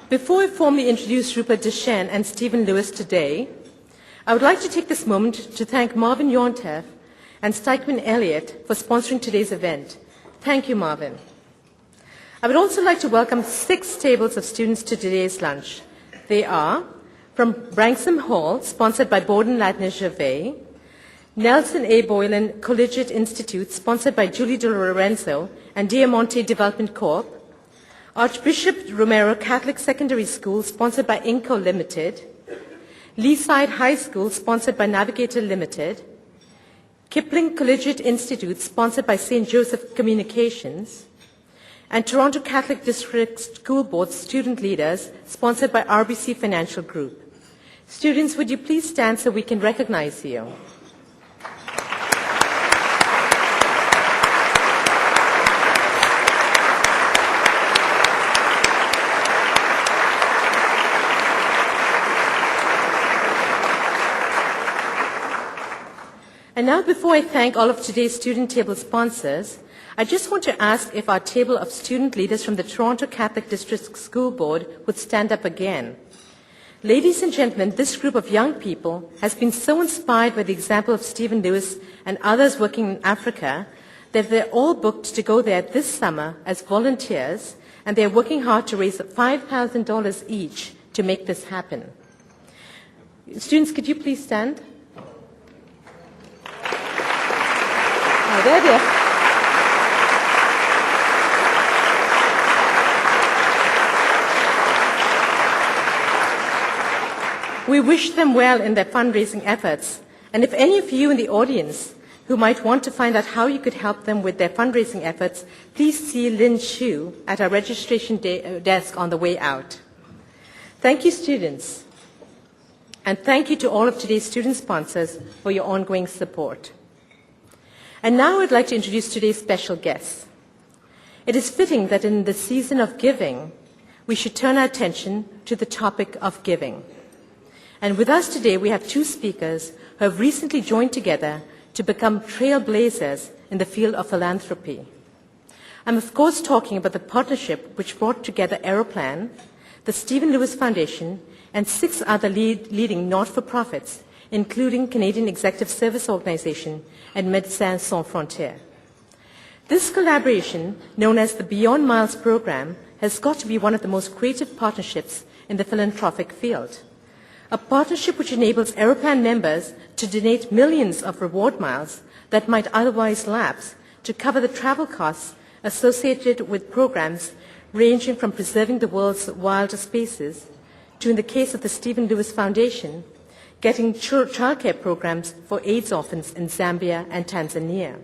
Before I formally introduce Rupert Duchesne and Stephen Lewis today, I would like to take this moment to thank Marvin Yontef and Stikeman Elliott for sponsoring today's event. Thank you, Marvin. I would also like to welcome 6 tables of students to today's lunch. They are from Branksome Hall, sponsored by Borden Ladner Gervais; Nelson A. Boylan Collegiate Institute, sponsored by Julie De Lorenzo and Diamante Development Corp; Archbishop Romero Catholic Secondary School, sponsored by Inco Limited; Leaside High School, sponsored by Navigator Limited; Kipling Collegiate Institute, sponsored by St. Joseph Communications; and Toronto Catholic District School Board Student Leaders, sponsored by RBC Financial Group. Students, would you please stand so we can recognize you? And now, before I thank all of today's student table sponsors, I just want to ask if our table of student leaders from the Toronto Catholic District School Board would stand up again. Ladies and gentlemen, this group of young people has been so inspired by the example of Stephen Lewis and others working in Africa that they're all booked to go there this summer as volunteers, and they're working hard to raise $5,000 each to make this happen. Students, could you please stand? Oh, there they are. We wish them well in their fundraising efforts, and if any of you in the audience who might want to find out how you could help them with their fundraising efforts, please see Lynn Chu at our registration desk on the way out. Thank you, students, and thank you to all of today's student sponsors for your ongoing support. And now I'd like to introduce today's special guests. It is fitting that in the season of giving, we should turn our attention to the topic of giving. And with us today, we have 2 speakers who have recently joined together to become trailblazers in the field of philanthropy. I'm of course talking about the partnership which brought together Aeroplan, the Stephen Lewis Foundation, and 6 other leading not-for-profits, including Canadian Executive Service Organization and Médecins Sans Frontières. This collaboration, known as the Beyond Miles program, has got to be one of the most creative partnerships in the philanthropic field. A partnership which enables Aeroplan members to donate millions of reward miles that might otherwise lapse to cover the travel costs associated with programs ranging from preserving the world's wilder spaces to, in the case of the Stephen Lewis Foundation, getting childcare programs for AIDS orphans in Zambia and Tanzania.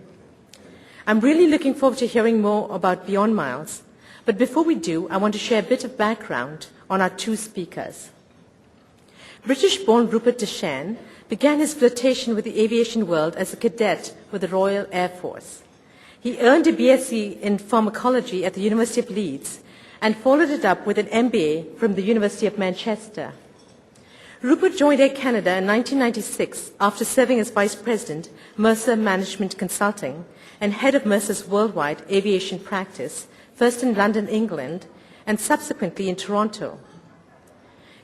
I'm really looking forward to hearing more about Beyond Miles, but before we do, I want to share a bit of background on our 2 speakers. British-born Rupert Duchesne began his flirtation with the aviation world as a cadet with the Royal Air Force. He earned a BSc in pharmacology at the University of Leeds and followed it up with an MBA from the University of Manchester. Rupert joined Air Canada in 1996 after serving as Vice President, Mercer Management Consulting, and head of Mercer's worldwide aviation practice, first in London, England, and subsequently in Toronto.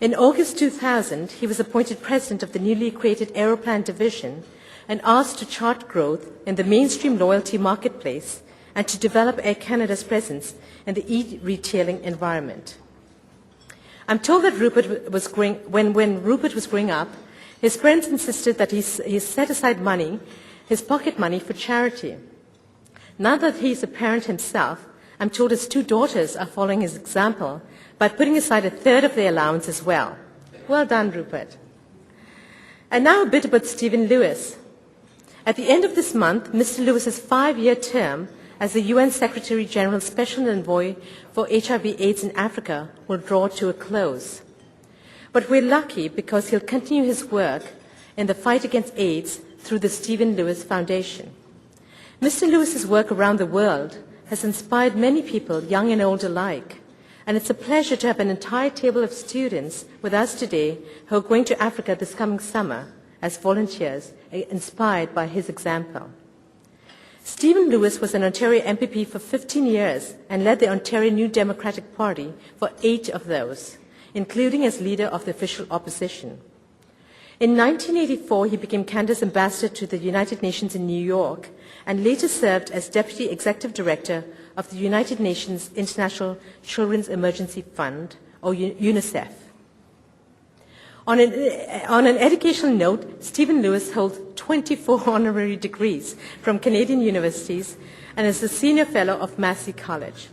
In August 2000, he was appointed president of the newly created Aeroplan division and asked to chart growth in the mainstream loyalty marketplace and to develop Air Canada's presence in the e-retailing environment. I'm told that when Rupert was growing up, his friends insisted that he set aside money, his pocket money, for charity. Now that he's a parent himself, I'm told his 2 daughters are following his example by putting aside 1/3 of their allowance as well. Well done, Rupert. And now a bit about Stephen Lewis. At the end of this month, Mr. Lewis's 5-year term as the UN Secretary General Special Envoy for HIV/AIDS in Africa will draw to a close. But we're lucky because he'll continue his work in the fight against AIDS through the Stephen Lewis Foundation. Mr. Lewis's work around the world has inspired many people, young and old alike. And it's a pleasure to have an entire table of students with us today who are going to Africa this coming summer as volunteers, inspired by his example. Stephen Lewis was an Ontario MPP for 15 years and led the Ontario New Democratic Party for 8 of those. including as leader of the official opposition. In 1984, he became Canada's ambassador to the United Nations in New York and later served as Deputy Executive Director of the United Nations International Children's Emergency Fund, or UNICEF. On an educational note, Stephen Lewis holds 24 honorary degrees from Canadian universities and is the Senior Fellow of Massey College.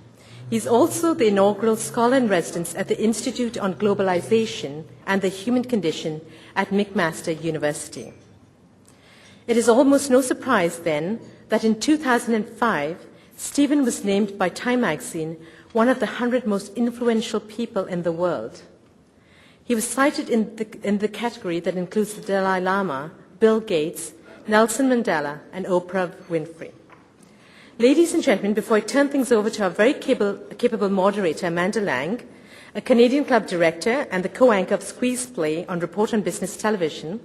He is also the inaugural Scholar-in-Residence at the Institute on Globalization and the Human Condition at McMaster University. It is almost no surprise, then, that in 2005, Stephen was named by Time magazine one of the 100 most influential people in the world. He was cited in the category that includes the Dalai Lama, Bill Gates, Nelson Mandela, and Oprah Winfrey. Ladies and gentlemen, before I turn things over to our very capable moderator, Amanda Lang, a Canadian Club director and the co-anchor of Squeeze Play on Report on Business Television,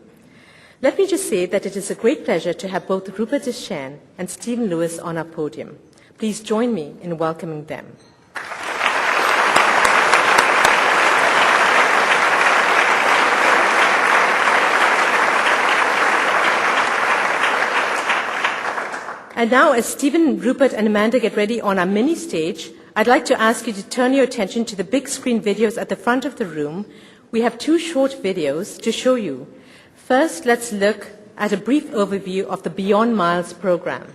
let me just say that it is a great pleasure to have both Rupert Duchesne and Stephen Lewis on our podium. Please join me in welcoming them. And now, as Stephen, Rupert, and Amanda get ready on our mini stage, I'd like to ask you to turn your attention to the big screen videos at the front of the room. We have 2 short videos to show you. First, let's look at a brief overview of the Beyond Miles program.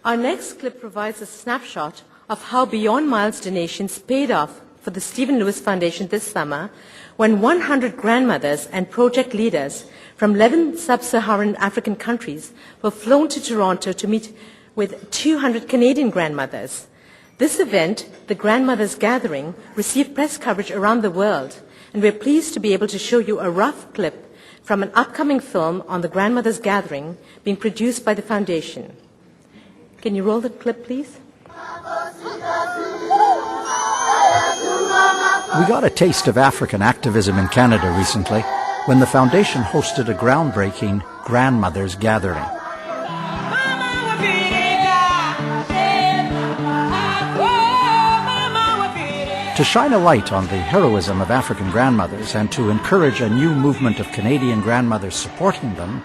Our next clip provides a snapshot of how Beyond Miles donations paid off for the Stephen Lewis Foundation this summer when 100 grandmothers and project leaders from 11 sub-Saharan African countries were flown to Toronto to meet with 200 Canadian grandmothers. This event, the Grandmothers Gathering, received press coverage around the world, and we're pleased to be able to show you a rough clip from an upcoming film on the Grandmothers Gathering being produced by the Foundation. Can you roll the clip, please? We got a taste of African activism in Canada recently when the Foundation hosted a groundbreaking Grandmothers Gathering. To shine a light on the heroism of African grandmothers and to encourage a new movement of Canadian grandmothers supporting them,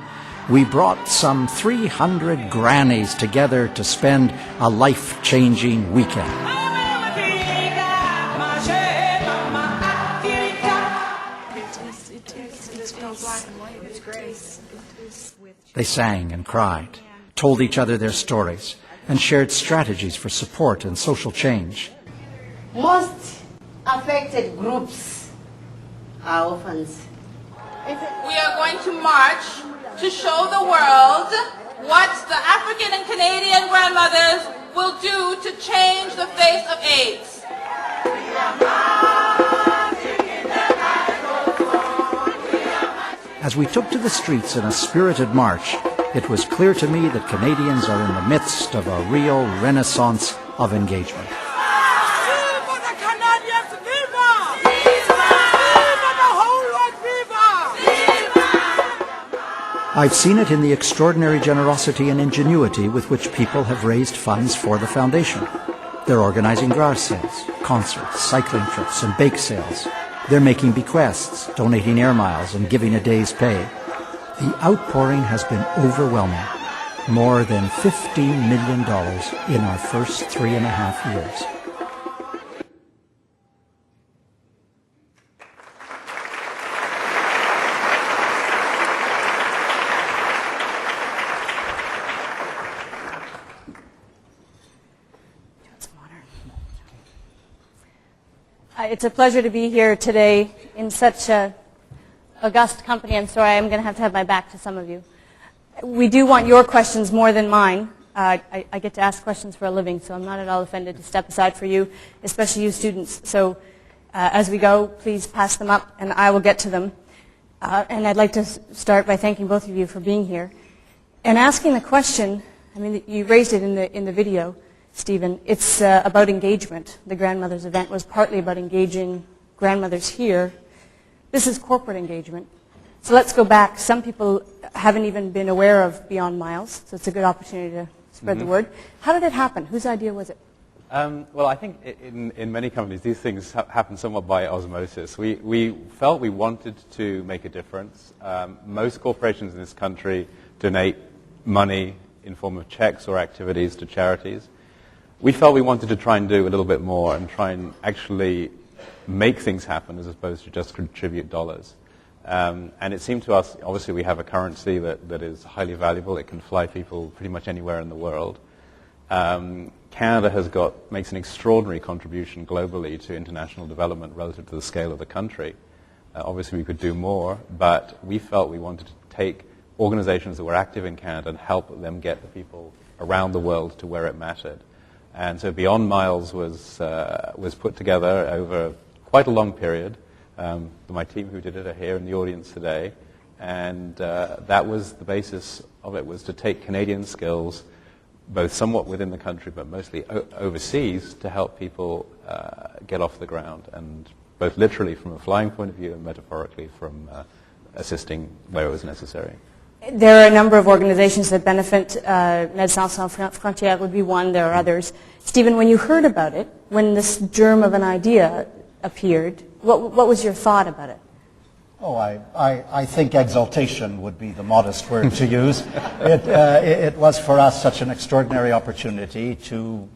we brought some 300 grannies together to spend a life-changing weekend. They sang and cried, told each other their stories, and shared strategies for support and social change. Most affected groups are orphans. We are going to march to show the world what the African and Canadian grandmothers will do to change the face of AIDS. As we took to the streets in a spirited march, it was clear to me that Canadians are in the midst of a real renaissance of engagement. I've seen it in the extraordinary generosity and ingenuity with which people have raised funds for the Foundation. They're organizing garage sales, concerts, cycling trips, and bake sales. They're making bequests, donating air miles, and giving a day's pay. The outpouring has been overwhelming. More than $15 million in our first 3.5 years. It's a pleasure to be here today in such august company. I'm sorry, I'm going to have my back to some of you. We do want your questions more than mine. I get to ask questions for a living, so I'm not at all offended to step aside for you, especially you students. So as we go, please pass them up, and I will get to them. And I'd like to start by thanking both of you for being here. And asking the question, I mean, you raised it in the video, Stephen. It's about engagement. The Grandmothers event was partly about engaging grandmothers here. This is corporate engagement. So let's go back. Some people haven't even been aware of Beyond Miles, so it's a good opportunity to spread the word. How did it happen? Whose idea was it? Well, I think in many companies, these things happen somewhat by osmosis. We felt we wanted to make a difference. Most corporations in this country donate money in form of checks or activities to charities. We felt we wanted to try and do a little bit more and try and actually make things happen as opposed to just contribute dollars. And it seemed to us, obviously we have a currency that is highly valuable. It can fly people pretty much anywhere in the world. Canada makes an extraordinary contribution globally to international development relative to the scale of the country. Obviously we could do more, but we felt we wanted to take organizations that were active in Canada and help them get the people around the world to where it mattered. And so Beyond Miles was put together over quite a long period. My team who did it are here in the audience today. And that was the basis of it, was to take Canadian skills, both somewhat within the country but mostly overseas, to help people get off the ground, and both literally from a flying point of view and metaphorically from assisting where it was necessary. There are a number of organizations that benefit. Médecins Sans Frontières would be one. There are others. Stephen, when you heard about it, when this germ of an idea appeared, what was your thought about it? Oh, I think exaltation would be the modest word to use. It was for us such an extraordinary opportunity to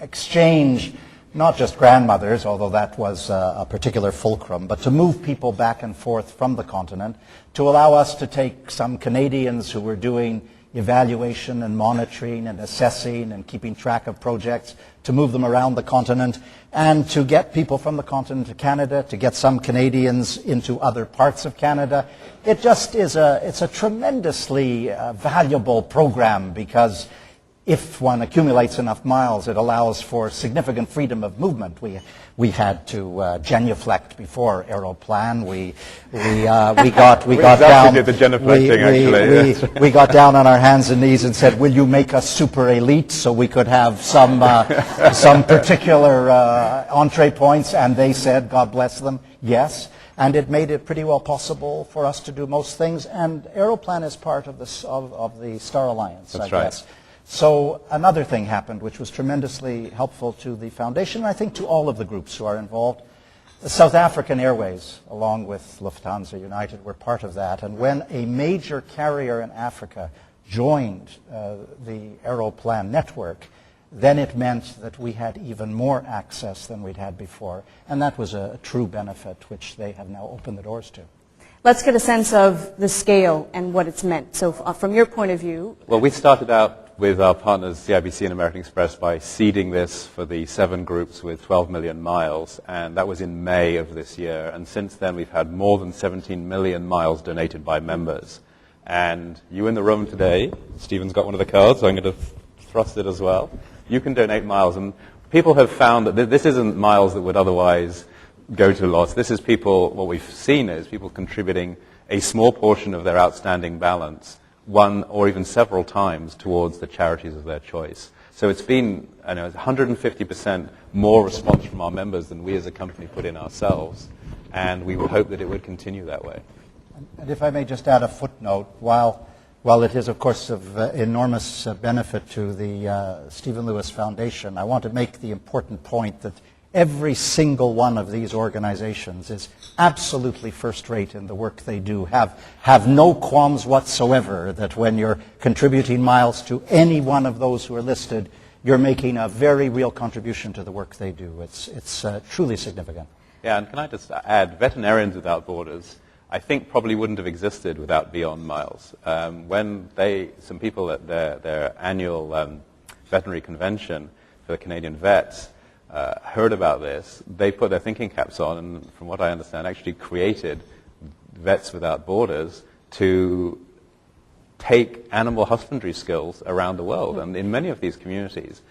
exchange not just grandmothers, although that was a particular fulcrum, but to move people back and forth from the continent, to allow us to take some Canadians who were doing evaluation and monitoring and assessing and keeping track of projects, to move them around the continent, and to get people from the continent to Canada, to get some Canadians into other parts of Canada. It just is it's a tremendously valuable program, because if one accumulates enough miles, it allows for significant freedom of movement. We had to genuflect before Aeroplan. We got down. Did the genuflecting, actually. We got down on our hands and knees and said, "Will you make us super elite so we could have some particular entree points?" And they said, God bless them, yes. And it made it pretty well possible for us to do most things. And Aeroplan is part of the Star Alliance, That's I right. guess. So another thing happened which was tremendously helpful to the foundation, and I think to all of the groups who are involved. The South African Airways, along with Lufthansa United, were part of that. And when a major carrier in Africa joined the Aeroplan network, then it meant that we had even more access than we'd had before. And that was a true benefit, which they have now opened the doors to. Let's get a sense of the scale and what it's meant. So from your point of view... Well, we started out with our partners, the IBC and American Express, by seeding this for the 7 groups with 12 million miles, and that was in May of this year. And since then, we've had more than 17 million miles donated by members. And you in the room today, Stephen's got one of the cards, so I'm going to thrust it as well. You can donate miles, and people have found that this isn't miles that would otherwise go to loss. This is people, what we've seen is people contributing a small portion of their outstanding balance, one or even several times, towards the charities of their choice. So it's been 150% more response from our members than we as a company put in ourselves, and we would hope that it would continue that way. And if I may just add a footnote, while it is, of course, of enormous benefit to the Stephen Lewis Foundation, I want to make the important point that Every single one of these organizations is absolutely first-rate in the work they do. Have no qualms whatsoever that when you're contributing miles to any one of those who are listed, you're making a very real contribution to the work they do. It's truly significant. Yeah, and can I just add, Veterinarians Without Borders, I think probably wouldn't have existed without Beyond Miles. When some people at their annual veterinary convention for the Canadian vets heard about this, they put their thinking caps on and, from what I understand, actually created Vets Without Borders to take animal husbandry skills around the world. And in many of these communities,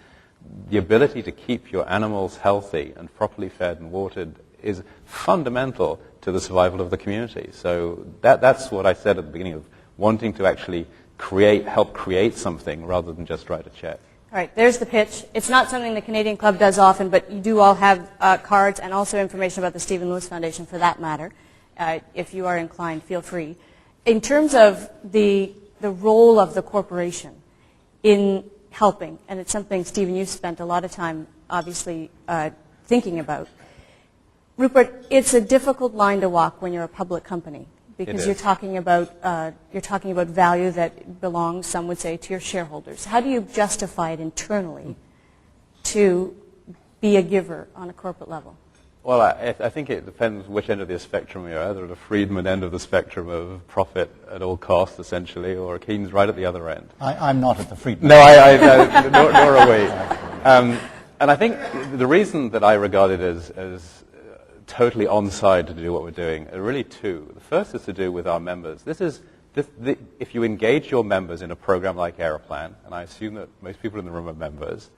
the ability to keep your animals healthy and properly fed and watered is fundamental to the survival of the community. So that's what I said at the beginning, of wanting to actually help create something rather than just write a check. All right, there's the pitch. It's not something the Canadian Club does often, but you do all have cards and also information about the Stephen Lewis Foundation for that matter. If you are inclined, feel free. In terms of the role of the corporation in helping, and it's something, Stephen, you've spent a lot of time, obviously, thinking about. Rupert, it's a difficult line to walk when you're a public company because you're talking about value that belongs, some would say, to your shareholders. How do you justify it internally to be a giver on a corporate level? Well, I think it depends which end of the spectrum you're, either at the Friedman end of the spectrum of profit at all costs, essentially, or Keynes right at the other end. I'm not at the Friedman. No, nor are we. And I think the reason that I regard it as totally on-side to do what we're doing are really two. The first is to do with our members. If you engage your members in a program like Aeroplan, and I assume that most people in the room are members,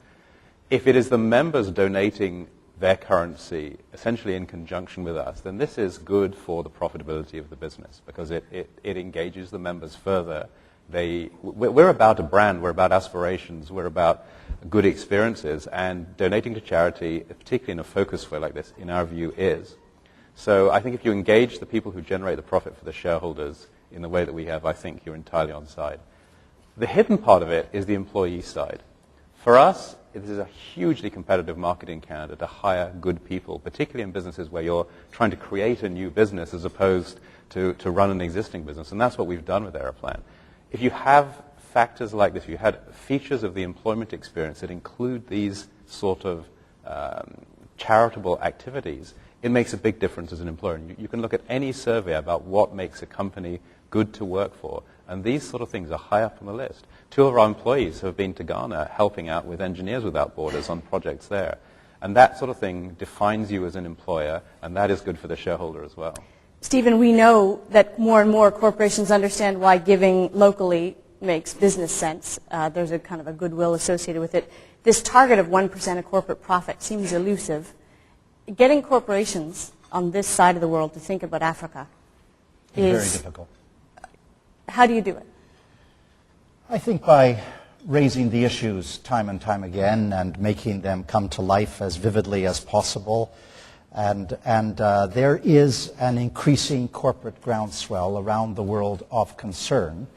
if it is the members donating their currency essentially in conjunction with us, then this is good for the profitability of the business because it engages the members further. We're about a brand, we're about aspirations, we're about good experiences, and donating to charity, particularly in a focused way like this, in our view, is. So I think if you engage the people who generate the profit for the shareholders in the way that we have, I think you're entirely on side. The hidden part of it is the employee side. For us, it is a hugely competitive market in Canada to hire good people, particularly in businesses where you're trying to create a new business as opposed to run an existing business. And that's what we've done with Aeroplan. If you have factors like this, you had features of the employment experience that include these sort of charitable activities, it makes a big difference as an employer. And you can look at any survey about what makes a company good to work for, and these sort of things are high up on the list. 2 of our employees have been to Ghana helping out with Engineers Without Borders on projects there. And that sort of thing defines you as an employer, and that is good for the shareholder as well. Stephen, we know that more and more corporations understand why giving locally makes business sense. There's a kind of a goodwill associated with it. This target of 1% of corporate profit seems elusive. Getting corporations on this side of the world to think about Africa is very difficult. How do you do it? I think by raising the issues time and time again and making them come to life as vividly as possible. And there is an increasing corporate groundswell around the world of concern.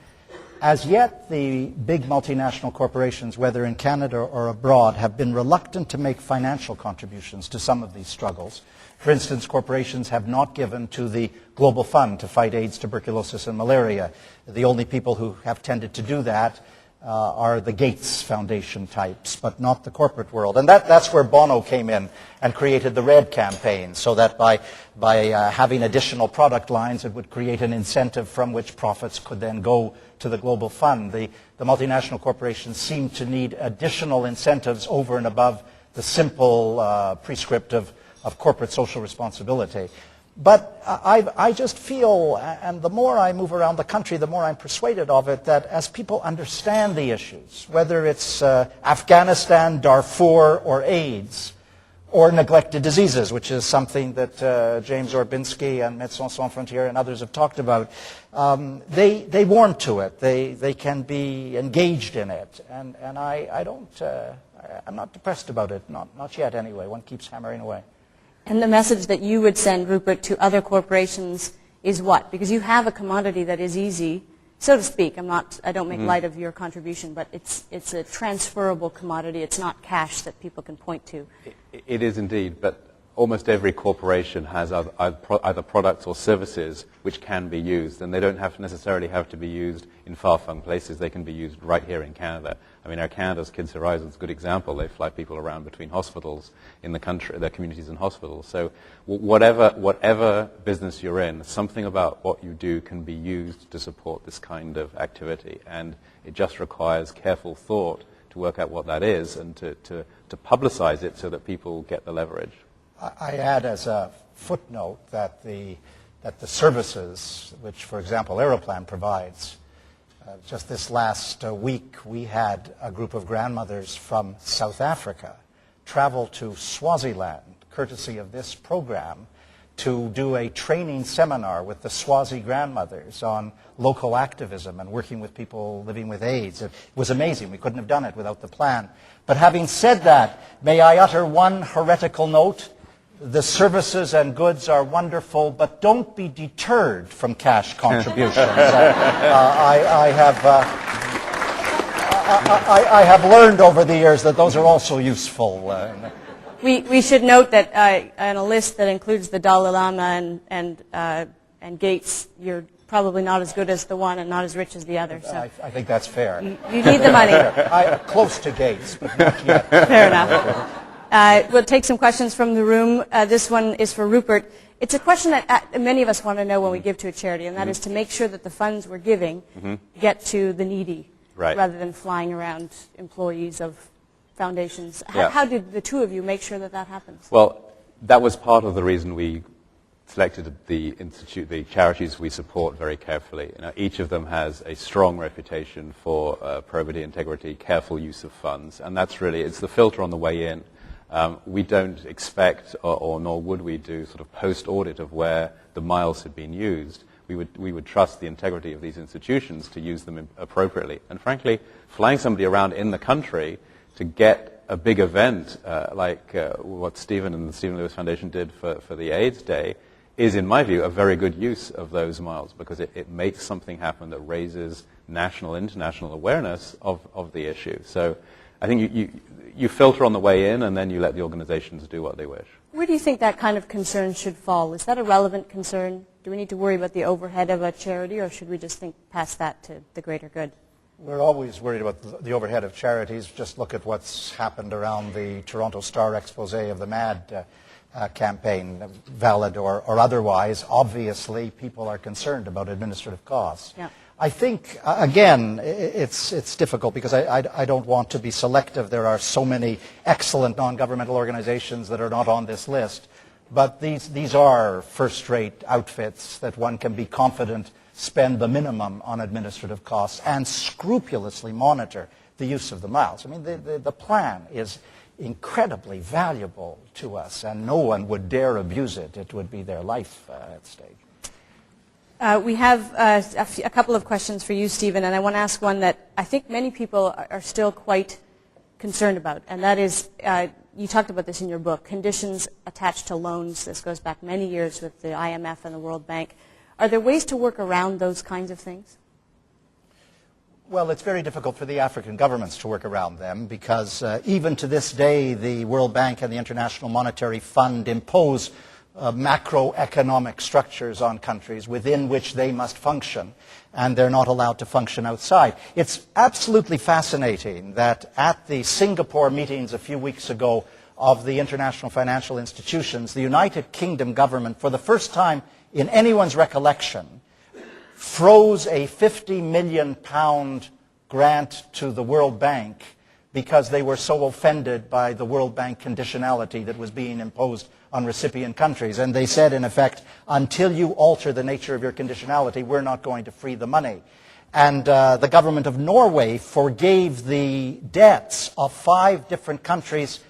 As yet, the big multinational corporations, whether in Canada or abroad, have been reluctant to make financial contributions to some of these struggles. For instance, corporations have not given to the Global Fund to fight AIDS, tuberculosis, and malaria. The only people who have tended to do that are the Gates Foundation types, but not the corporate world. And that's where Bono came in and created the RED campaign, so that by having additional product lines, it would create an incentive from which profits could then go to the Global Fund. The multinational corporations seem to need additional incentives over and above the simple prescriptive of corporate social responsibility. But I just feel, and the more I move around the country, the more I'm persuaded of it, that as people understand the issues, whether it's Afghanistan, Darfur, or AIDS, or neglected diseases, which is something that James Orbinski and Médecins Sans Frontières and others have talked about, they warm to it. They can be engaged in it. And I'm not depressed about it, not yet anyway. One keeps hammering away. And the message that you would send, Rupert, to other corporations is what? Because you have a commodity that is easy so to speak. I don't make light of your contribution, but it's a transferable commodity. It's not cash that people can point to. It is indeed, but almost every corporation has either products or services which can be used, and they don't necessarily have to be used in far-flung places. They can be used right here in Canada. I mean, Air Canada's Kids Horizon is a good example. They fly people around between hospitals in the country, their communities and hospitals. So whatever business you're in, something about what you do can be used to support this kind of activity, and it just requires careful thought to work out what that is and to publicize it so that people get the leverage. I add as a footnote that the services, which, for example, Aeroplan provides, just this last week we had a group of grandmothers from South Africa travel to Swaziland, courtesy of this program, to do a training seminar with the Swazi grandmothers on local activism and working with people living with AIDS. It was amazing. We couldn't have done it without the plan. But having said that, may I utter one heretical note? The services and goods are wonderful, but don't be deterred from cash contributions. I have learned over the years that those are also useful. We should note that on a list that includes the Dalai Lama and Gates, you're probably not as good as the one and not as rich as the other. So I think that's fair. You need the money. Close to Gates, but not yet. Fair enough. We'll take some questions from the room. This one is for Rupert. It's a question that many of us want to know when we give to a charity, and that is to make sure that the funds we're giving get to the needy, rather than flying around employees of foundations. How did the two of you make sure that that happens? Well, that was part of the reason we selected the charities we support very carefully. Each of them has a strong reputation for probity, integrity, careful use of funds, and that's really, it's the filter on the way in. We don't expect, or nor would we do, sort of post-audit of where the miles had been used. We would trust the integrity of these institutions to use them appropriately. And frankly, flying somebody around in the country to get a big event like what Stephen and the Stephen Lewis Foundation did for the AIDS Day is, in my view, a very good use of those miles, because it makes something happen that raises national, international awareness of the issue. So I think you filter on the way in, and then you let the organizations do what they wish. Where do you think that kind of concern should fall? Is that a relevant concern? Do we need to worry about the overhead of a charity, or should we just think past that to the greater good? We're always worried about the overhead of charities. Just look at what's happened around the Toronto Star expose of the MAD campaign, valid or otherwise. Obviously, people are concerned about administrative costs. Yeah. I think, again, it's difficult because I don't want to be selective. There are so many excellent non-governmental organizations that are not on this list. But these are first-rate outfits that one can be confident spend the minimum on administrative costs and scrupulously monitor the use of the miles. I mean, the plan is incredibly valuable to us, and no one would dare abuse it. It would be their life at stake. We have a couple of questions for you, Stephen, and I want to ask one that I think many people are still quite concerned about, and that is, you talked about this in your book, conditions attached to loans. This goes back many years with the IMF and the World Bank. Are there ways to work around those kinds of things? Well, it's very difficult for the African governments to work around them because even to this day, the World Bank and the International Monetary Fund impose macroeconomic structures on countries within which they must function, and they're not allowed to function outside. It's absolutely fascinating that at the Singapore meetings a few weeks ago of the international financial institutions, the United Kingdom government, for the first time in anyone's recollection, froze a £50 million grant to the World Bank because they were so offended by the World Bank conditionality that was being imposed on recipient countries. And they said, in effect, until you alter the nature of your conditionality, we're not going to free the money. And the government of Norway forgave the debts of 5 different countries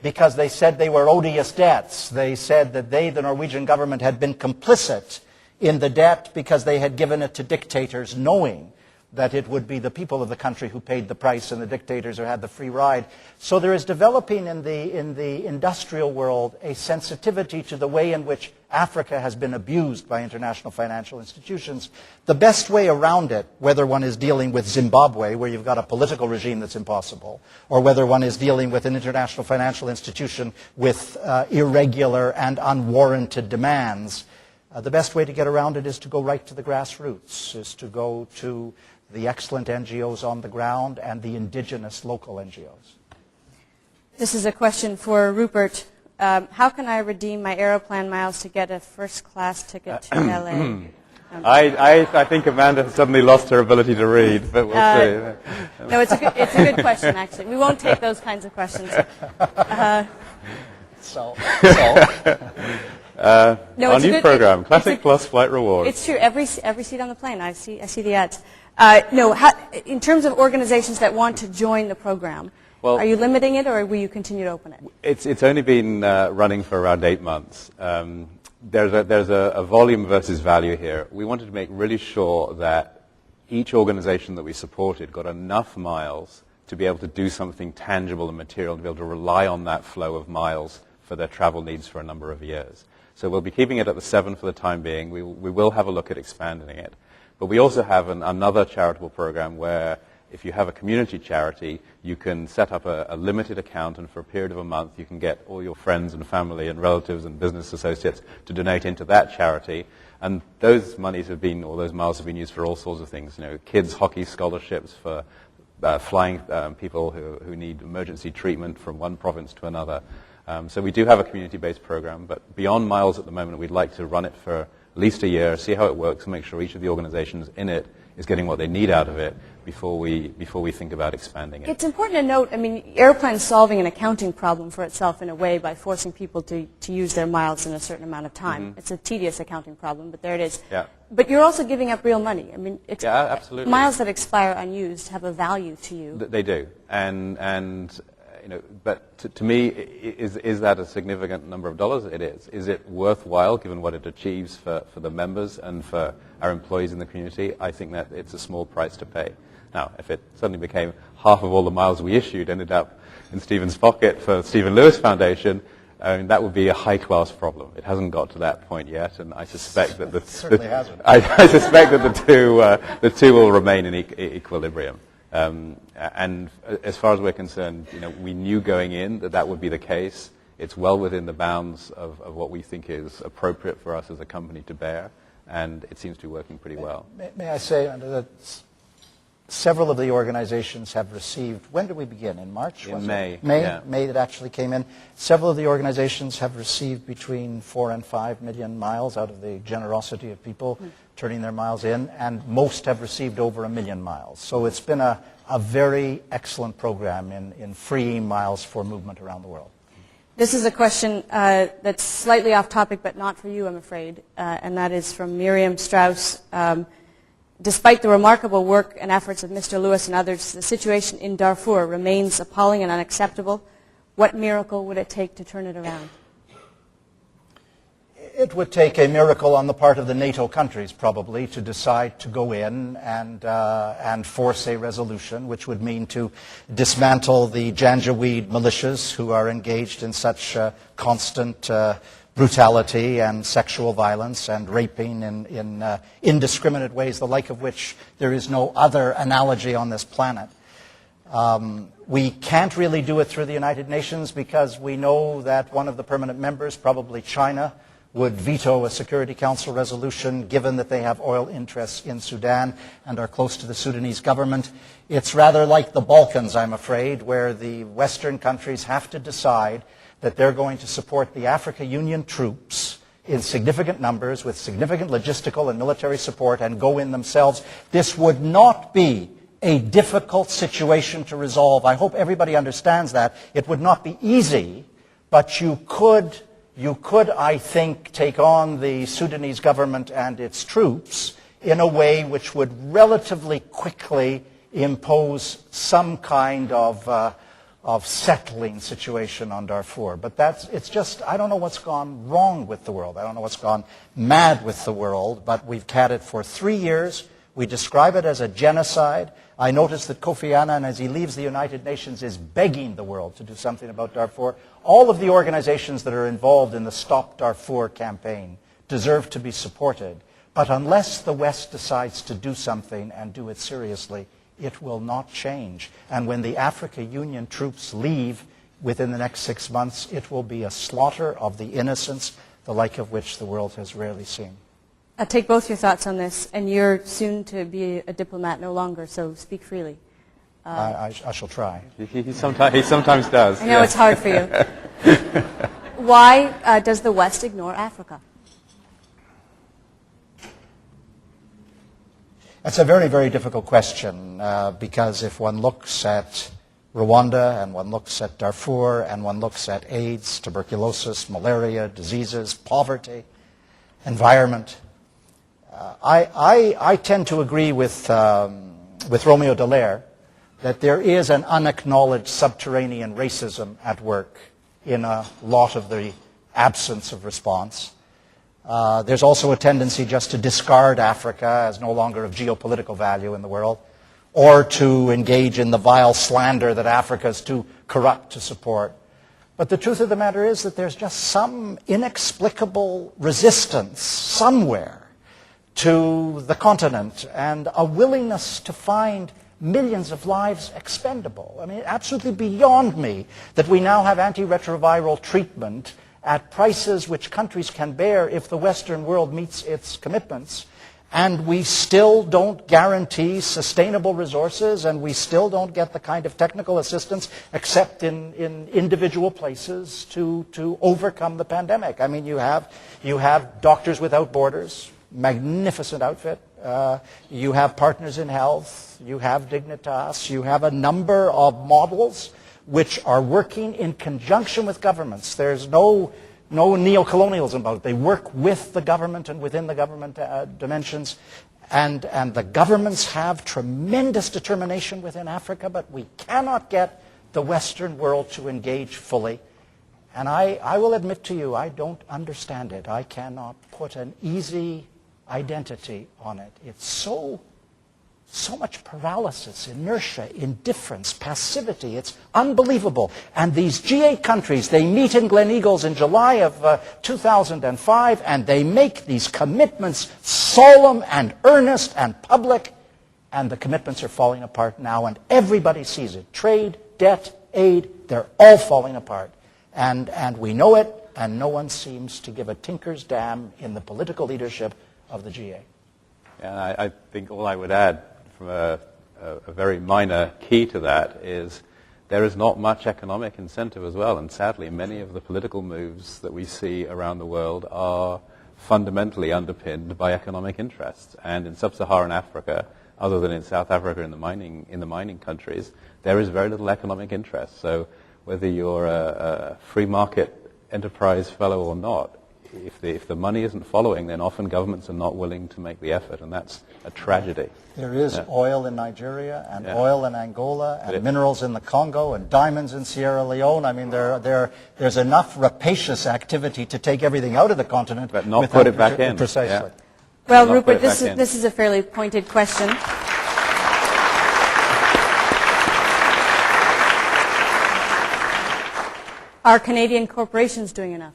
because they said they were odious debts. They said that they, the Norwegian government, had been complicit in the debt because they had given it to dictators, knowing that it would be the people of the country who paid the price and the dictators who had the free ride. So there is developing in the industrial world a sensitivity to the way in which Africa has been abused by international financial institutions. The best way around it, whether one is dealing with Zimbabwe, where you've got a political regime that's impossible, or whether one is dealing with an international financial institution with irregular and unwarranted demands, the best way to get around it is to go right to the grassroots, is to go to the excellent NGOs on the ground and the indigenous local NGOs. This is a question for Rupert. How can I redeem my Aeroplan miles to get a first-class ticket to LA? I think Amanda has suddenly lost her ability to read, but we'll see. No, it's a good question, actually. We won't take those kinds of questions. No, our new program, Classic Plus Flight Rewards. It's true. Every seat on the plane, I see the ads. In terms of organizations that want to join the program, are you limiting it, or will you continue to open it? It's only been running for around 8 months. There's a volume versus value here. We wanted to make really sure that each organization that we supported got enough miles to be able to do something tangible and material, to be able to rely on that flow of miles for their travel needs for a number of years. So we'll be keeping it at the 7 for the time being. We will have a look at expanding it. But we also have another charitable program where if you have a community charity, you can set up a limited account, and for a period of a month you can get all your friends and family and relatives and business associates to donate into that charity. And those monies have been, or those miles have been used for all sorts of things. Kids' hockey scholarships, for flying people who need emergency treatment from one province to another. So we do have a community-based program, but beyond miles at the moment, we'd like to run it for at least a year, see how it works, and make sure each of the organizations in it is getting what they need out of it before we think about expanding it. It's important to note, Airplane's solving an accounting problem for itself in a way by forcing people to use their miles in a certain amount of time. It's a tedious accounting problem, but there it is. Yeah. But you're also giving up real money. Yeah, absolutely. Miles that expire unused have a value to you. They do, but to me, is that a significant number of dollars? It is. Is it worthwhile given what it achieves for the members and for our employees in the community? I think that it's a small price to pay. Now, if it suddenly became half of all the miles we issued ended up in Stephen's pocket for Stephen Lewis Foundation, that would be a high-class problem. It hasn't got to that point yet, and I suspect that I suspect that the two will remain in equilibrium. And as far as we're concerned, we knew going in that would be the case. It's well within the bounds of what we think is appropriate for us as a company to bear, and it seems to be working pretty well. May I say that several of the organizations have received, when did we begin? In March? In May. May that actually came in. Several of the organizations have received between 4 and 5 million miles out of the generosity of people turning their miles in, and most have received over 1 million miles. So it's been a very excellent program in freeing miles for movement around the world. This is a question that's slightly off topic, but not for you, I'm afraid, and that is from Miriam Strauss. Despite the remarkable work and efforts of Mr. Lewis and others, the situation in Darfur remains appalling and unacceptable. What miracle would it take to turn it around? It would take a miracle on the part of the NATO countries, probably, to decide to go in and force a resolution, which would mean to dismantle the Janjaweed militias who are engaged in such constant brutality and sexual violence and raping in indiscriminate ways, the like of which there is no other analogy on this planet. We can't really do it through the United Nations because we know that one of the permanent members, probably China, would veto a Security Council resolution given that they have oil interests in Sudan and are close to the Sudanese government. It's rather like the Balkans, I'm afraid, where the Western countries have to decide that they're going to support the Africa Union troops in significant numbers with significant logistical and military support and go in themselves. This would not be a difficult situation to resolve. I hope everybody understands that. It would not be easy, but you could, I think, take on the Sudanese government and its troops in a way which would relatively quickly impose some kind of settling situation on Darfur. But it's just, I don't know what's gone wrong with the world. I don't know what's gone mad with the world, but we've had it for 3 years. We describe it as a genocide. I notice that Kofi Annan, as he leaves the United Nations, is begging the world to do something about Darfur. All of the organizations that are involved in the Stop Darfur campaign deserve to be supported. But unless the West decides to do something and do it seriously, it will not change. And when the Africa Union troops leave within the next 6 months, it will be a slaughter of the innocents, the like of which the world has rarely seen. I'll take both your thoughts on this, and you're soon to be a diplomat no longer, so speak freely. I shall try. He sometimes does. I know it's hard for you. Why does the West ignore Africa? That's a very, very difficult question, because if one looks at Rwanda, and one looks at Darfur, and one looks at AIDS, tuberculosis, malaria, diseases, poverty, environment, I tend to agree with Romeo Dallaire that there is an unacknowledged subterranean racism at work in a lot of the absence of response. There's also a tendency just to discard Africa as no longer of geopolitical value in the world, or to engage in the vile slander that Africa is too corrupt to support. But the truth of the matter is that there's just some inexplicable resistance somewhere to the continent and a willingness to find millions of lives expendable. I mean, absolutely beyond me that we now have antiretroviral treatment at prices which countries can bear if the Western world meets its commitments, and we still don't guarantee sustainable resources, and we still don't get the kind of technical assistance except in individual places to overcome the pandemic. I mean, you have Doctors Without Borders, magnificent outfit. You have Partners in Health, you have Dignitas, you have a number of models which are working in conjunction with governments. There's no neocolonialism about it. They work with the government and within the government dimensions. And the governments have tremendous determination within Africa, but we cannot get the Western world to engage fully. And I will admit to you, I don't understand it. I cannot put an easy identity on it. It's so much paralysis, inertia, indifference, passivity. It's unbelievable. And these G8 countries, they meet in Gleneagles in July of 2005, and they make these commitments solemn and earnest and public, and the commitments are falling apart now, and everybody sees it. Trade, debt, aid, they're all falling apart. And we know it, and no one seems to give a tinker's damn in the political leadership of the G8. Yeah, I think all I would add from a very minor key to that is there is not much economic incentive as well, and sadly many of the political moves that we see around the world are fundamentally underpinned by economic interests. And in sub-Saharan Africa, other than in South Africa in the mining countries, there is very little economic interest. So whether you're a free market enterprise fellow or not, if the money isn't following, then often governments are not willing to make the effort, and that's a tragedy. There is oil in Nigeria, and oil in Angola, and minerals in the Congo, and diamonds in Sierra Leone. I mean, there's enough rapacious activity to take everything out of the continent, but not put it back in. Precisely. Yeah. Well, Rupert, this is a fairly pointed question. Are Canadian corporations doing enough?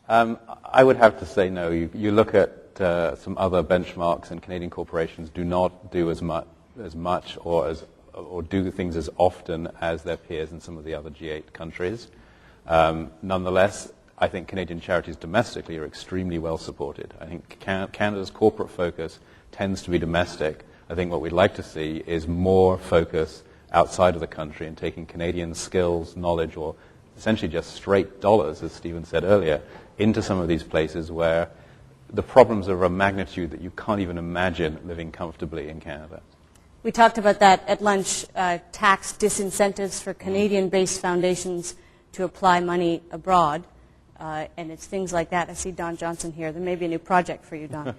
I would have to say no. You look at some other benchmarks, and Canadian corporations do not do as much or do things as often as their peers in some of the other G8 countries. Nonetheless, I think Canadian charities domestically are extremely well supported. I think Canada's corporate focus tends to be domestic. I think what we'd like to see is more focus outside of the country and taking Canadian skills, knowledge, or essentially just straight dollars, as Stephen said earlier, into some of these places where the problems are of a magnitude that you can't even imagine living comfortably in Canada. We talked about that at lunch, tax disincentives for Canadian-based foundations to apply money abroad, and it's things like that. I see Don Johnson here. There may be a new project for you, Don.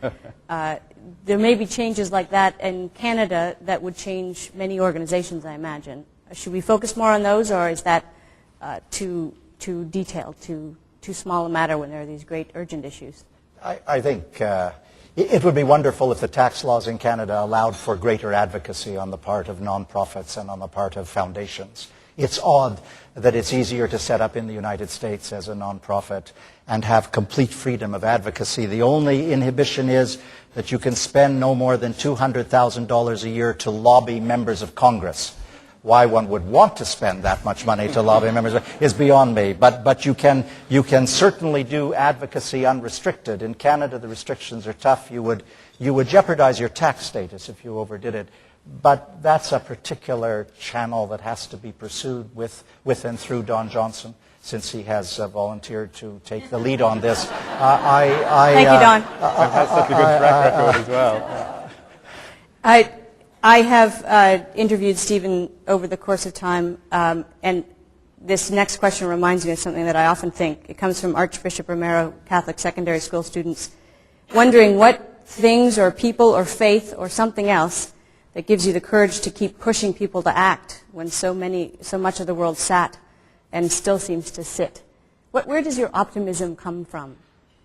There may be changes like that in Canada that would change many organizations, I imagine. Should we focus more on those, or is that too detailed, too small a matter when there are these great urgent issues? I think It would be wonderful if the tax laws in Canada allowed for greater advocacy on the part of nonprofits and on the part of foundations. It's odd that it's easier to set up in the United States as a nonprofit and have complete freedom of advocacy. The only inhibition is that you can spend no more than $200,000 a year to lobby members of Congress. Why one would want to spend that much money to lobby members is beyond me. But you can certainly do advocacy unrestricted. In Canada, the restrictions are tough. You would jeopardize your tax status if you overdid it. But that's a particular channel that has to be pursued with and through Don Johnson, since he has volunteered to take the lead on this. Thank you, Don. And has such a good track record as well. I have interviewed Stephen over the course of time, and this next question reminds me of something that I often think. It comes from Archbishop Romero, Catholic secondary school students, wondering what things or people or faith or something else that gives you the courage to keep pushing people to act when so much of the world sat and still seems to sit. Where does your optimism come from?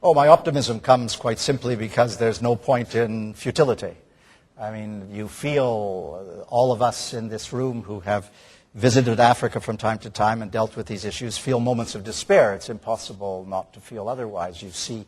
Oh, my optimism comes quite simply because there's no point in futility. I mean, you feel, all of us in this room who have visited Africa from time to time and dealt with these issues feel moments of despair. It's impossible not to feel otherwise. You see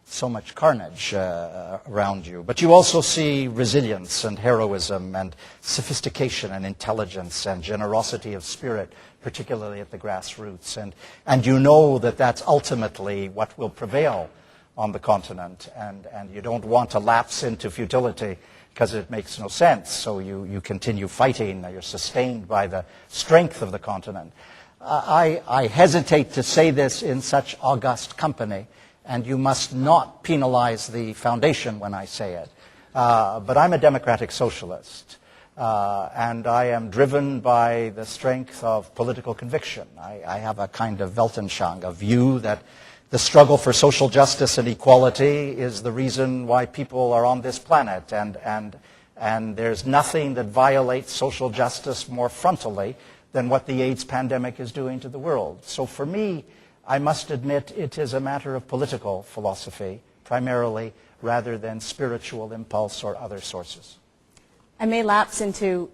so much carnage around you. But you also see resilience and heroism and sophistication and intelligence and generosity of spirit, particularly at the grassroots. And you know that that's ultimately what will prevail on the continent. And you don't want to lapse into futility because it makes no sense. So you continue fighting. You're sustained by the strength of the continent. I hesitate to say this in such august company, and you must not penalize the foundation when I say it. But I'm a democratic socialist, and I am driven by the strength of political conviction. I have a kind of Weltanschauung, a view that the struggle for social justice and equality is the reason why people are on this planet, and there's nothing that violates social justice more frontally than what the AIDS pandemic is doing to the world. So for me, I must admit it is a matter of political philosophy, primarily, rather than spiritual impulse or other sources. I may lapse into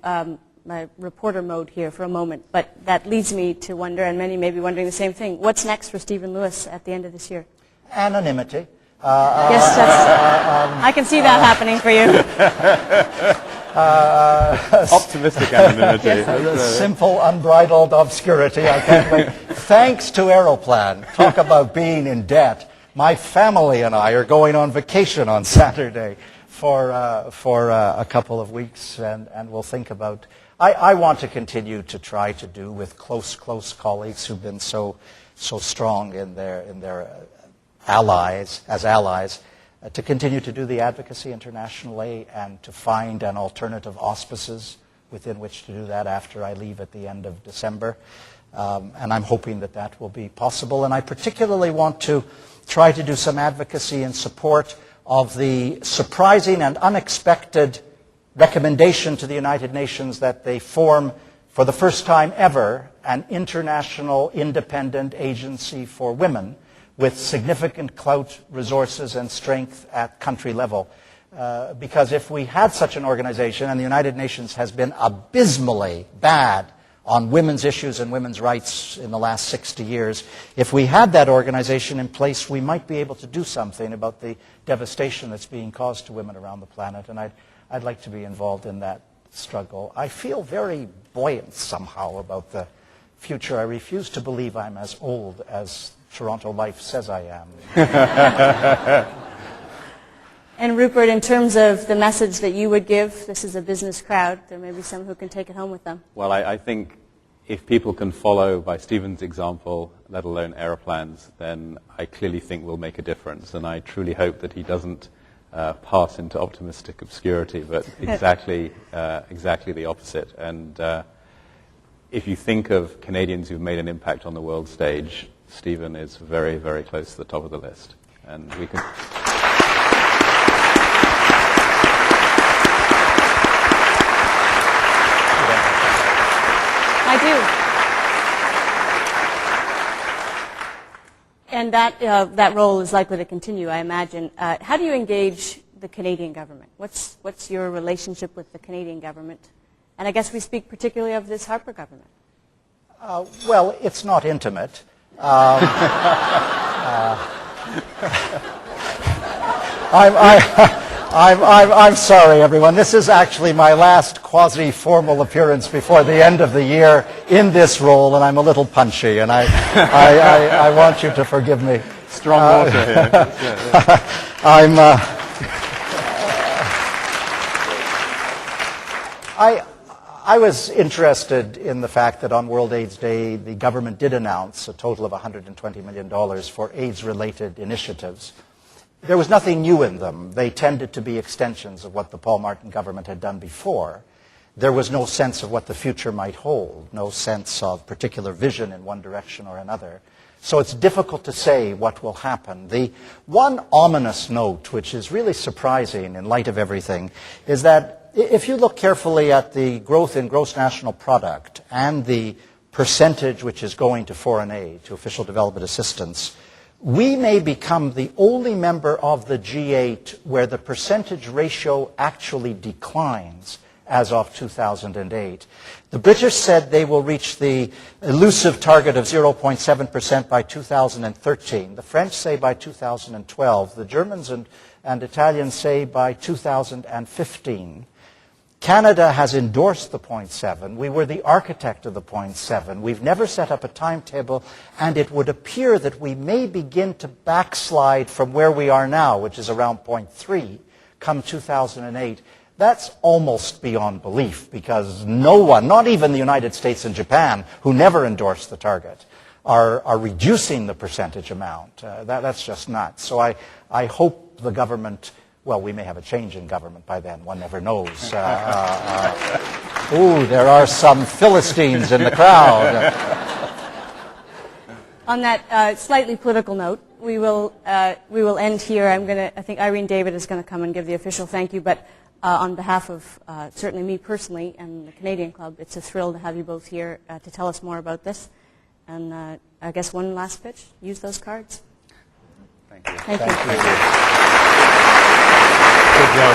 my reporter mode here for a moment, but that leads me to wonder, and many may be wondering the same thing, what's next for Stephen Lewis at the end of this year? Anonymity. Yes, I can see that happening for you. Optimistic anonymity. Simple, unbridled obscurity. I can't wait. Thanks to Aeroplan. Talk about being in debt. My family and I are going on vacation on Saturday for a couple of weeks, and we'll think about. I want to continue to try to do with close colleagues who've been so strong in their allies, to continue to do the advocacy internationally and to find an alternative auspices within which to do that after I leave at the end of December. And I'm hoping that that will be possible. And I particularly want to try to do some advocacy in support of the surprising and unexpected recommendation to the United Nations that they form, for the first time ever, an international independent agency for women with significant clout, resources, and strength at country level. Because if we had such an organization, and the United Nations has been abysmally bad on women's issues and women's rights in the last 60 years, if we had that organization in place, we might be able to do something about the devastation that's being caused to women around the planet, and I'd like to be involved in that struggle. I feel very buoyant somehow about the future. I refuse to believe I'm as old as Toronto Life says I am. And Rupert, in terms of the message that you would give, this is a business crowd. There may be some who can take it home with them. Well, I think if people can follow by Stephen's example, let alone Aeroplans, then I clearly think we'll make a difference. And I truly hope that he doesn't pass into optimistic obscurity, but exactly the opposite. And if you think of Canadians who've made an impact on the world stage, Stephen is very, very close to the top of the list. And we can... I do. And that role is likely to continue, I imagine. How do you engage the Canadian government? What's your relationship with the Canadian government? And I guess we speak particularly of this Harper government. Well, it's not intimate. I'm sorry, everyone. This is actually my last quasi-formal appearance before the end of the year in this role, and I'm a little punchy, and I want you to forgive me. Strong water here. I was interested in the fact that on World AIDS Day, the government did announce a total of $120 million for AIDS-related initiatives. There was nothing new in them. They tended to be extensions of what the Paul Martin government had done before. There was no sense of what the future might hold, no sense of particular vision in one direction or another. So it's difficult to say what will happen. The one ominous note, which is really surprising in light of everything, is that if you look carefully at the growth in gross national product and the percentage which is going to foreign aid, to official development assistance, we may become the only member of the G8 where the percentage ratio actually declines as of 2008. The British said they will reach the elusive target of 0.7% by 2013. The French say by 2012. The Germans and Italians say by 2015. Canada has endorsed the 0.7. We were the architect of the 0.7. We've never set up a timetable, and it would appear that we may begin to backslide from where we are now, which is around 0.3, come 2008. That's almost beyond belief, because no one, not even the United States and Japan, who never endorsed the target, are reducing the percentage amount. That's just nuts. So I hope the government... Well, we may have a change in government by then. One never knows. There are some Philistines in the crowd. On that slightly political note, we will end here. I think Irene David is going to come and give the official thank you. But on behalf of certainly me personally and the Canadian Club, it's a thrill to have you both here to tell us more about this. And I guess one last pitch. Use those cards. Thank you. Thank you. Thank you. Good job.